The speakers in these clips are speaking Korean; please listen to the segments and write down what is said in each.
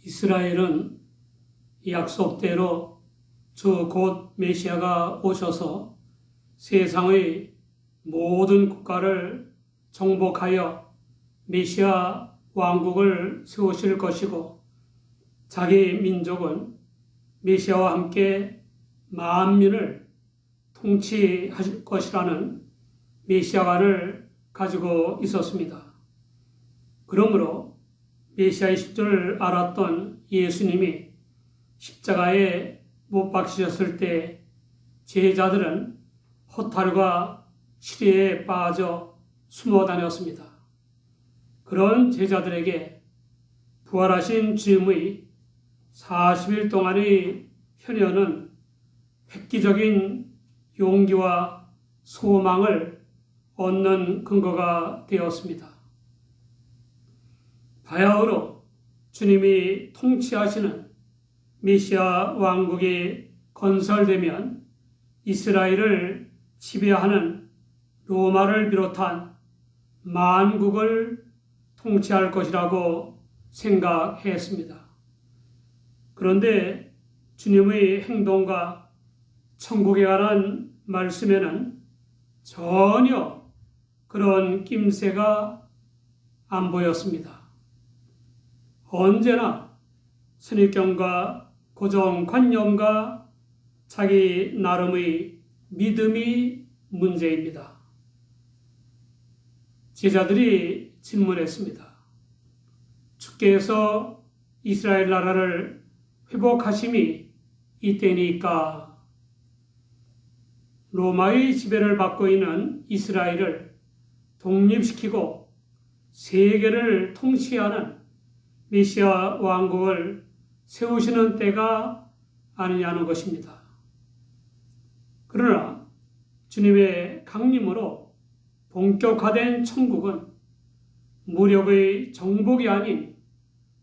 이스라엘은 약속대로 주 곧 메시아가 오셔서 세상의 모든 국가를 정복하여 메시아 왕국을 세우실 것이고, 자기 민족은 메시아와 함께 만민을 통치하실 것이라는 메시아관을 가지고 있었습니다. 그러므로 메시아이실 줄 알았던 예수님이 십자가에 못 박히셨을 때 제자들은 허탈과 시리에 빠져 숨어 다녔습니다. 그런 제자들에게 부활하신 주님의 40일 동안의 현현은 획기적인 용기와 소망을 얻는 근거가 되었습니다. 바야흐로 주님이 통치하시는 메시아 왕국이 건설되면 이스라엘을 지배하는 로마를 비롯한 만국을 통치할 것이라고 생각했습니다. 그런데 주님의 행동과 천국에 관한 말씀에는 전혀 그런 낌새가 안 보였습니다. 언제나 선입견과 고정관념과 자기 나름의 믿음이 문제입니다. 제자들이 질문했습니다. 주께서 이스라엘 나라를 회복하심이 이때니까? 로마의 지배를 받고 있는 이스라엘을 독립시키고 세계를 통치하는 메시아 왕국을 세우시는 때가 아니냐는 것입니다. 그러나 주님의 강림으로 본격화된 천국은 무력의 정복이 아닌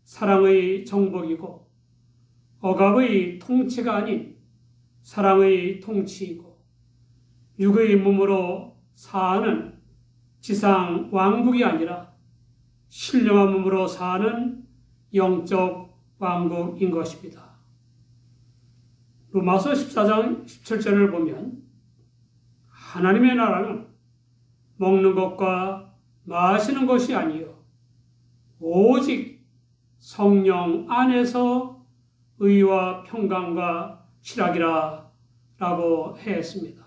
사랑의 정복이고, 억압의 통치가 아닌 사랑의 통치이고, 육의 몸으로 사는 지상 왕국이 아니라 신령한 몸으로 사는 영적 왕국인 것입니다. 로마서 14장 17절을 보면 하나님의 나라는 먹는 것과 마시는 것이 아니요 오직 성령 안에서 의와 평강과 실학이라 라고 했습니다.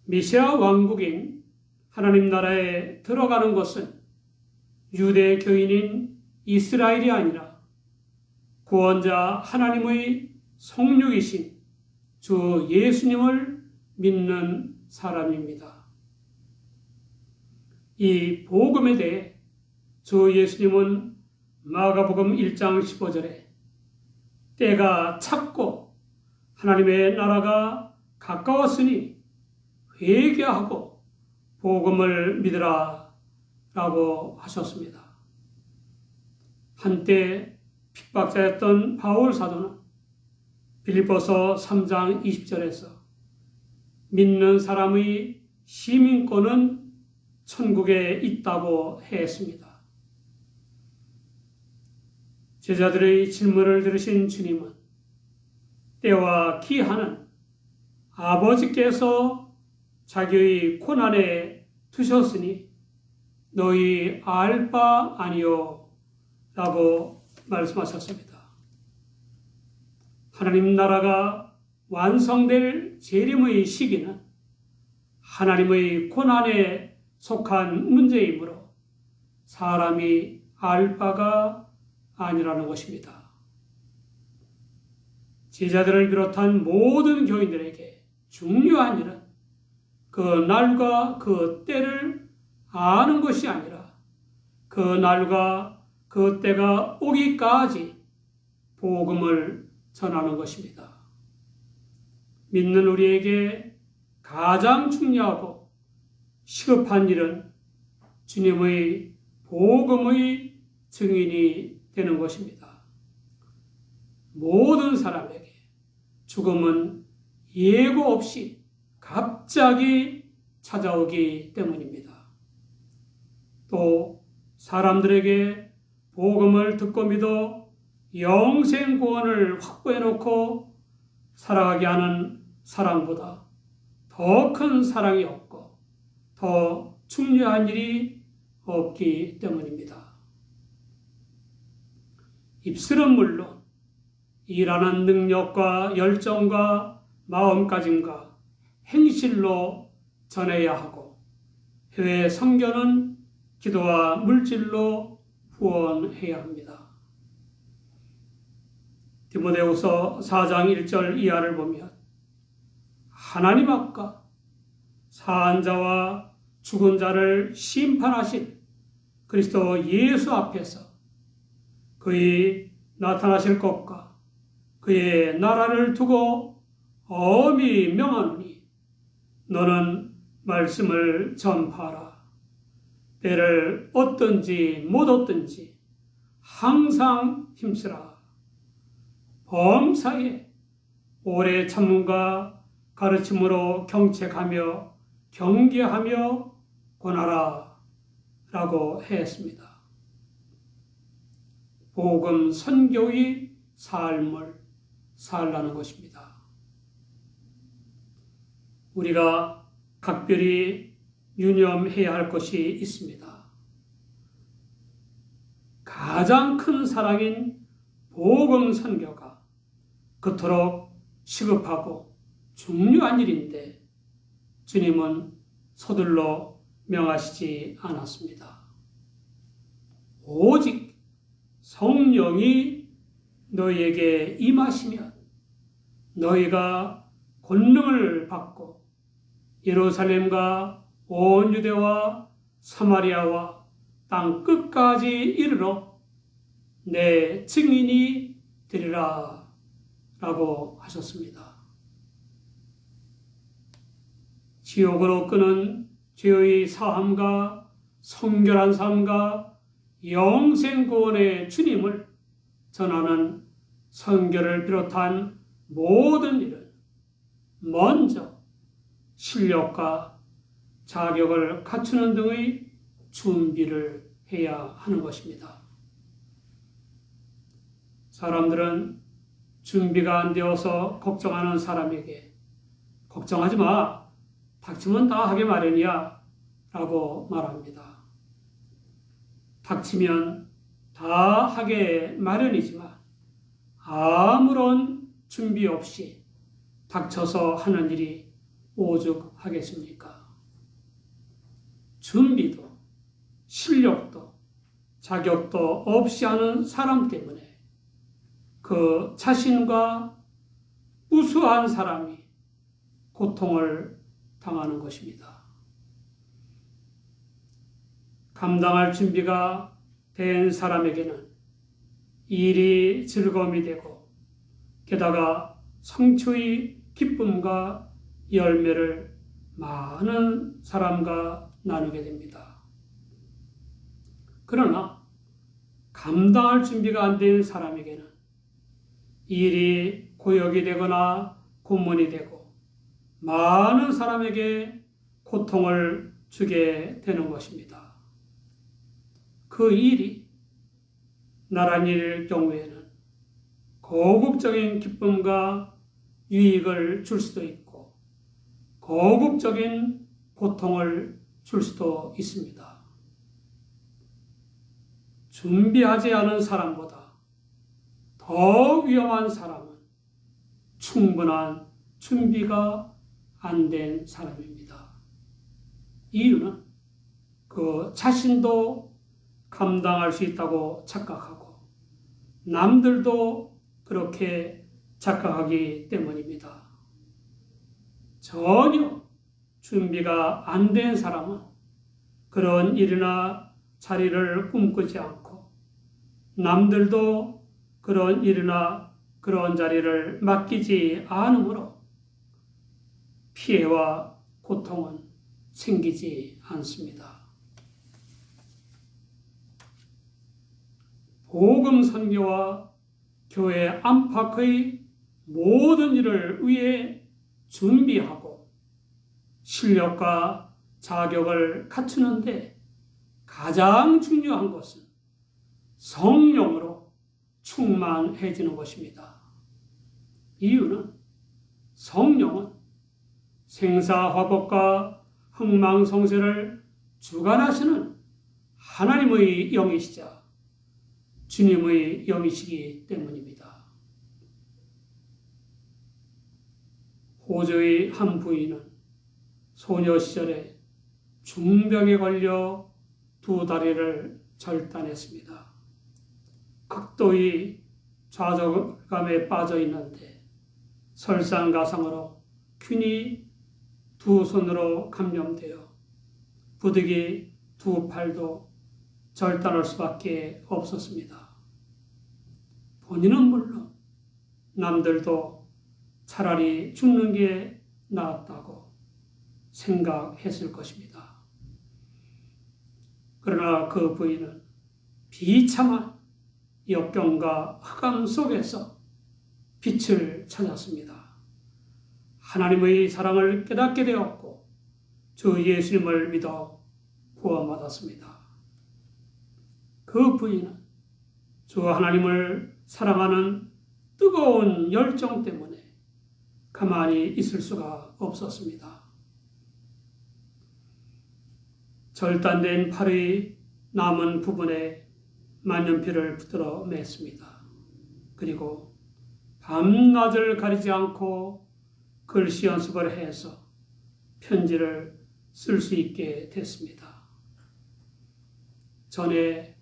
메시아 왕국인 하나님 나라에 들어가는 것은 유대 교인인 이스라엘이 아니라 구원자 하나님의 성육이신 주 예수님을 믿는 사람입니다. 이 복음에 대해 주 예수님은 마가복음 1장 15절에 때가 찼고 하나님의 나라가 가까웠으니 회개하고 복음을 믿으라 라고 하셨습니다. 한때 핍박자였던 바울 사도는 빌립보서 3장 20절에서 믿는 사람의 시민권은 천국에 있다고 했습니다. 제자들의 질문을 들으신 주님은 때와 기한은 아버지께서 자기의 고난에 두셨으니 너희 알 바 아니요 라고 말씀하셨습니다. 하나님 나라가 완성될 재림의 시기는 하나님의 고난에 속한 문제이므로 사람이 알 바가 아니라는 것입니다. 제자들을 비롯한 모든 교인들에게 중요한 일은 그 날과 그 때를 아는 것이 아니라 그 날과 그 때가 오기까지 복음을 전하는 것입니다. 믿는 우리에게 가장 중요하고 시급한 일은 주님의 복음의 증인이 되는 것입니다. 모든 사람에게 죽음은 예고 없이 갑자기 찾아오기 때문입니다. 또 사람들에게 복음을 듣고 믿어 영생 구원을 확보해 놓고 살아가게 하는 사랑보다 더 큰 사랑이 없고 더 중요한 일이 없기 때문입니다. 입술은 물론 일하는 능력과 열정과 마음가짐과 행실로 전해야 하고 해외 선교는 기도와 물질로 후원해야 합니다. 디모데후서 4장 1절 이하를 보면 하나님 앞과 사한 자와 죽은 자를 심판하실 그리스도 예수 앞에서 그의 나타나실 것과 그의 나라를 두고 엄히 명하노니 너는 말씀을 전파하라. 때를 얻든지 못 얻든지 항상 힘쓰라. 범사에 오래 참음과 가르침으로 경책하며 경계하며 권하라 라고 했습니다. 복음 선교의 삶을 살라는 것입니다. 우리가 각별히 유념해야 할 것이 있습니다. 가장 큰 사랑인 복음 선교가 그토록 시급하고 중요한 일인데 주님은 서둘러 명하시지 않았습니다. 오직 성령이 너희에게 임하시면 너희가 권능을 받고 예루살렘과 온 유대와 사마리아와 땅 끝까지 이르러 내 증인이 되리라 라고 하셨습니다. 지옥으로 끄는 죄의 사함과 성결한 삶과 영생 구원의 주님을 전하는 선교를 비롯한 모든 일은 먼저 실력과 자격을 갖추는 등의 준비를 해야 하는 것입니다. 사람들은 준비가 안 되어서 걱정하는 사람에게 걱정하지 마, 닥치면 다 하게 마련이야 라고 말합니다. 닥치면 다 하게 마련이지만 아무런 준비 없이 닥쳐서 하는 일이 오죽하겠습니까? 준비도 실력도 자격도 없이 하는 사람 때문에 그 자신과 우수한 사람이 고통을 당하는 것입니다. 감당할 준비가 된 사람에게는 일이 즐거움이 되고 게다가 성취의 기쁨과 열매를 많은 사람과 나누게 됩니다. 그러나 감당할 준비가 안 된 사람에게는 일이 고역이 되거나 고문이 되고 많은 사람에게 고통을 주게 되는 것입니다. 그 일이 나란 일일 경우에는 고급적인 기쁨과 유익을 줄 수도 있고 고급적인 고통을 줄 수도 있습니다. 준비하지 않은 사람보다 더 위험한 사람은 충분한 준비가 안 된 사람입니다. 이유는 그 자신도 감당할 수 있다고 착각하고 남들도 그렇게 착각하기 때문입니다. 전혀 준비가 안 된 사람은 그런 일이나 자리를 꿈꾸지 않고 남들도 그런 일이나 그런 자리를 맡기지 않으므로 피해와 고통은 생기지 않습니다. 복음 선교와 교회 안팎의 모든 일을 위해 준비하고 실력과 자격을 갖추는데 가장 중요한 것은 성령으로 충만해지는 것입니다. 이유는 성령은 생사화복과 흥망성쇠를 주관하시는 하나님의 영이시자 주님의 영이시기 때문입니다. 호저의 한 부인은 소녀 시절에 중병에 걸려 두 다리를 절단했습니다. 극도의 좌절감에 빠져 있는데 설상가상으로 균이 두 손으로 감염되어 부득이 두 팔도 절단할 수밖에 없었습니다. 본인은 물론 남들도 차라리 죽는 게 나았다고 생각했을 것입니다. 그러나 그 부인은 비참한 역경과 흑암 속에서 빛을 찾았습니다. 하나님의 사랑을 깨닫게 되었고 주 예수님을 믿어 구원받았습니다. 그 부인은 주 하나님을 사랑하는 뜨거운 열정 때문에 가만히 있을 수가 없었습니다. 절단된 팔의 남은 부분에 만년필을 붙들어 맸습니다. 그리고 밤낮을 가리지 않고 글씨 연습을 해서 편지를 쓸 수 있게 됐습니다. 전에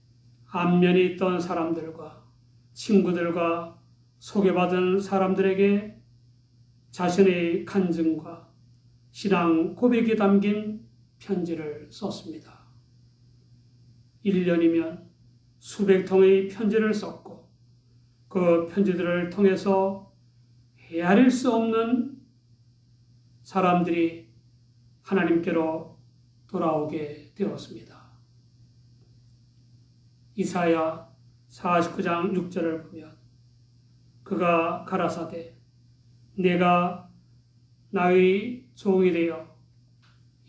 안면이 있던 사람들과 친구들과 소개받은 사람들에게 자신의 간증과 신앙 고백이 담긴 편지를 썼습니다. 1년이면 수백 통의 편지를 썼고 그 편지들을 통해서 헤아릴 수 없는 사람들이 하나님께로 돌아오게 되었습니다. 이사야 49장 6절을 보면 그가 가라사대 내가 나의 종이 되어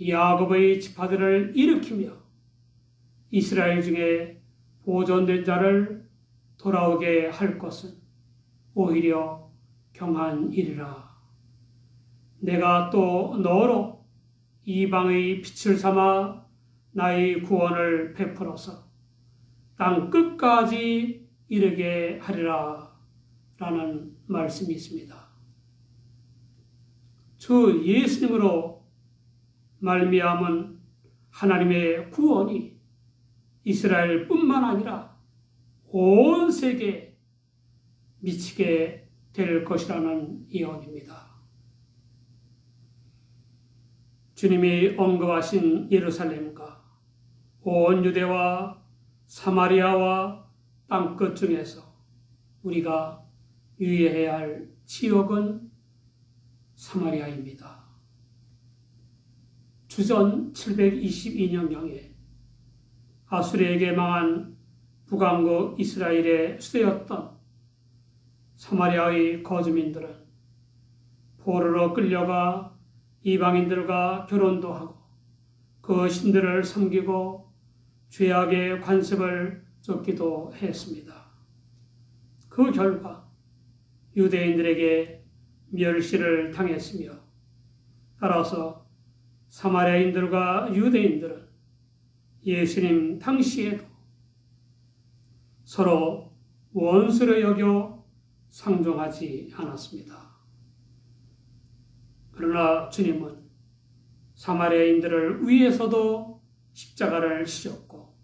야곱의 지파들을 일으키며 이스라엘 중에 보존된 자를 돌아오게 할 것은 오히려 경한 일이라. 내가 또 너로 이방의 빛을 삼아 나의 구원을 베풀어서 땅 끝까지 이르게 하리라 라는 말씀이 있습니다. 주 예수님으로 말미암은 하나님의 구원이 이스라엘뿐만 아니라 온 세계에 미치게 될 것이라는 예언입니다. 주님이 언급하신 예루살렘과 온 유대와 사마리아와 땅끝 중에서 우리가 유의해야 할 지역은 사마리아입니다. 주전 722년경에 아수르에게 망한 북왕국 이스라엘의 수도였던 사마리아의 거주민들은 포로로 끌려가 이방인들과 결혼도 하고 그 신들을 섬기고 죄악의 관습을 쫓기도 했습니다. 그 결과 유대인들에게 멸시를 당했으며 따라서 사마리아인들과 유대인들은 예수님 당시에도 서로 원수로 여겨 상종하지 않았습니다. 그러나 주님은 사마리아인들을 위해서도 십자가를 지셨고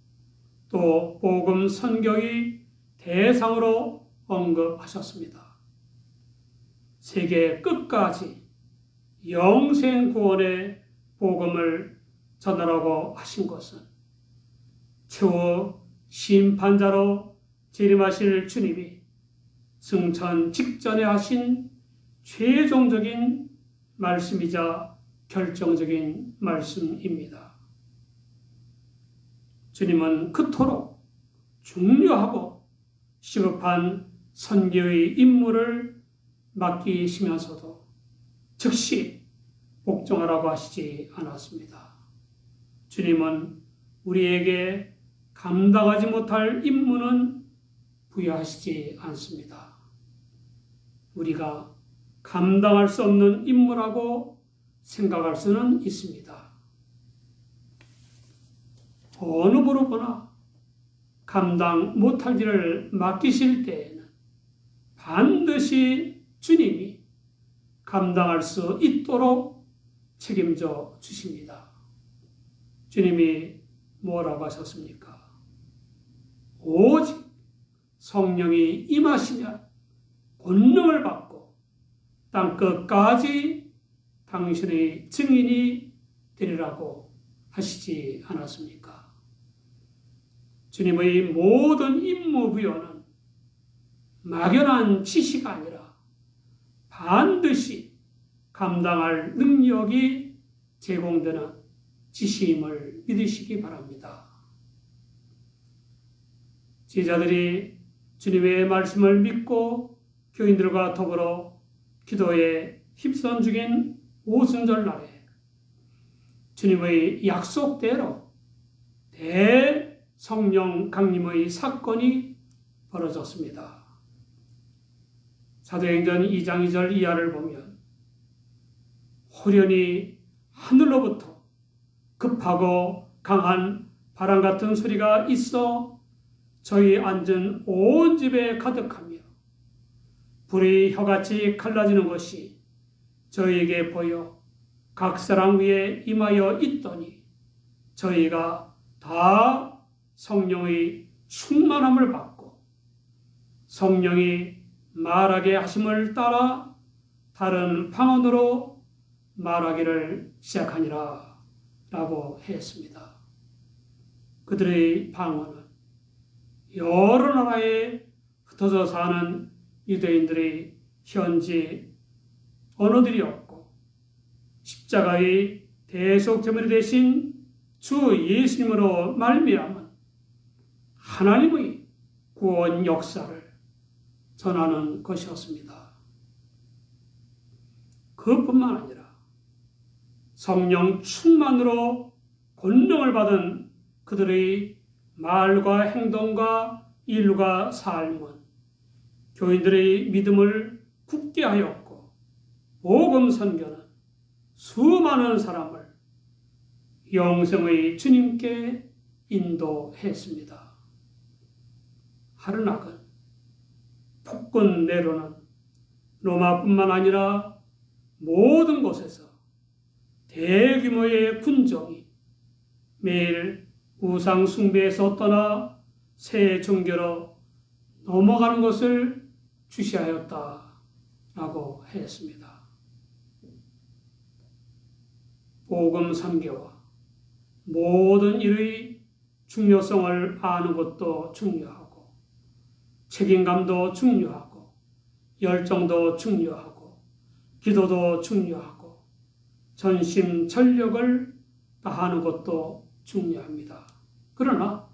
또 복음 선교의 대상으로 언급하셨습니다. 세계 끝까지 영생 구원의 복음을 전하라고 하신 것은 최후 심판자로 재림하실 주님이 승천 직전에 하신 최종적인 말씀이자 결정적인 말씀입니다. 주님은 그토록 중요하고 시급한 선교의 임무를 맡기시면서도 즉시 복종하라고 하시지 않았습니다. 주님은 우리에게 감당하지 못할 임무는 부여하시지 않습니다. 우리가 감당할 수 없는 임무라고 생각할 수는 있습니다. 어느 부로 보나 감당 못할 일을 맡기실 때에는 반드시 주님이 감당할 수 있도록 책임져 주십니다. 주님이 뭐라고 하셨습니까? 오직 성령이 임하시면 권능을 받고 땅끝까지 당신의 증인이 되리라고 하시지 않았습니까? 주님의 모든 임무 부여는 막연한 지시가 아니라 반드시 감당할 능력이 제공되는 지시임을 믿으시기 바랍니다. 제자들이 주님의 말씀을 믿고 교인들과 더불어 기도에 힘써 죽인 오순절 날에 주님의 약속대로 대성령 강림의 사건이 벌어졌습니다. 사도행전 2장 2절 이하를 보면 호련히 하늘로부터 급하고 강한 바람 같은 소리가 있어 저희 앉은 온 집에 가득하며 불이 혀같이 갈라지는 것이 저희에게 보여 각 사람 위에 임하여 있더니 저희가 다 성령의 충만함을 받고 성령이 말하게 하심을 따라 다른 방언으로 말하기를 시작하니라 라고 했습니다. 그들의 방언은 여러 나라에 흩어져 사는 유대인들의 현지 언어들이었고 십자가의 대속제물이 되신 주 예수님으로 말미암은 하나님의 구원 역사를 전하는 것이었습니다. 그뿐만 아니라 성령 충만으로 권능을 받은 그들의 말과 행동과 일과 삶은 교인들의 믿음을 굳게 하였고 복음 선교는 수많은 사람을 영생의 주님께 인도했습니다. 하르낙은 폭군 네로는 로마뿐만 아니라 모든 곳에서 대규모의 군정이 매일 우상 숭배에서 떠나 새 종교로 넘어가는 것을 주시하였다라고 했습니다. 복음 선교와 모든 일의 중요성을 아는 것도 중요하고 책임감도 중요하고 열정도 중요하고 기도도 중요하고 전심전력을 다하는 것도 중요합니다. 그러나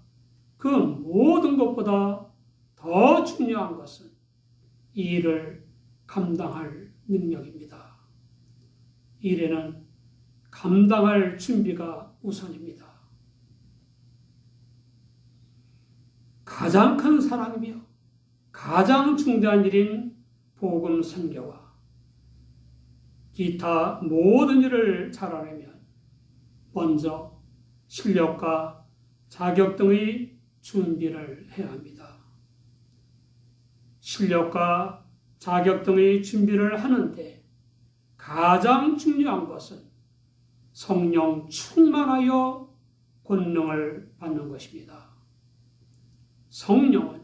그 모든 것보다 더 중요한 것은 이 일을 감당할 능력입니다. 일에는 감당할 준비가 우선입니다. 가장 큰 사랑이며 가장 중대한 일인 복음 선교와 기타 모든 일을 잘하려면 먼저 실력과 자격 등의 준비를 해야 합니다. 실력과 자격 등의 준비를 하는데 가장 중요한 것은 성령 충만하여 권능을 받는 것입니다. 성령은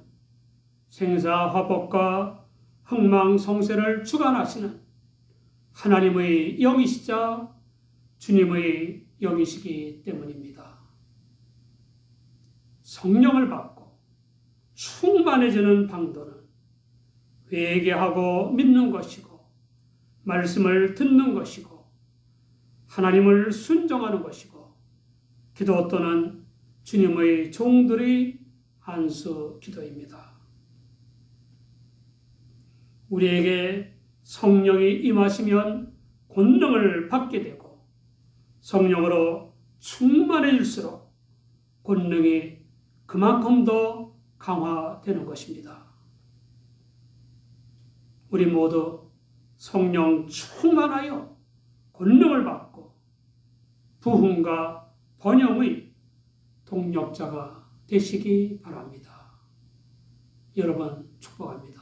생사화복과 흥망성쇠를 주관하시는 하나님의 영이시자 주님의 영이시기 때문입니다. 성령을 받고 충만해지는 방도는 회개하고 믿는 것이고 말씀을 듣는 것이고 하나님을 순종하는 것이고 기도 또는 주님의 종들의 안수 기도입니다. 우리에게 성령이 임하시면 권능을 받게 되고 성령으로 충만해질수록 권능이 그만큼 더 강화되는 것입니다. 우리 모두 성령 충만하여 권능을 받고 부흥과 번영의 동력자가 되시기 바랍니다. 여러분 축복합니다.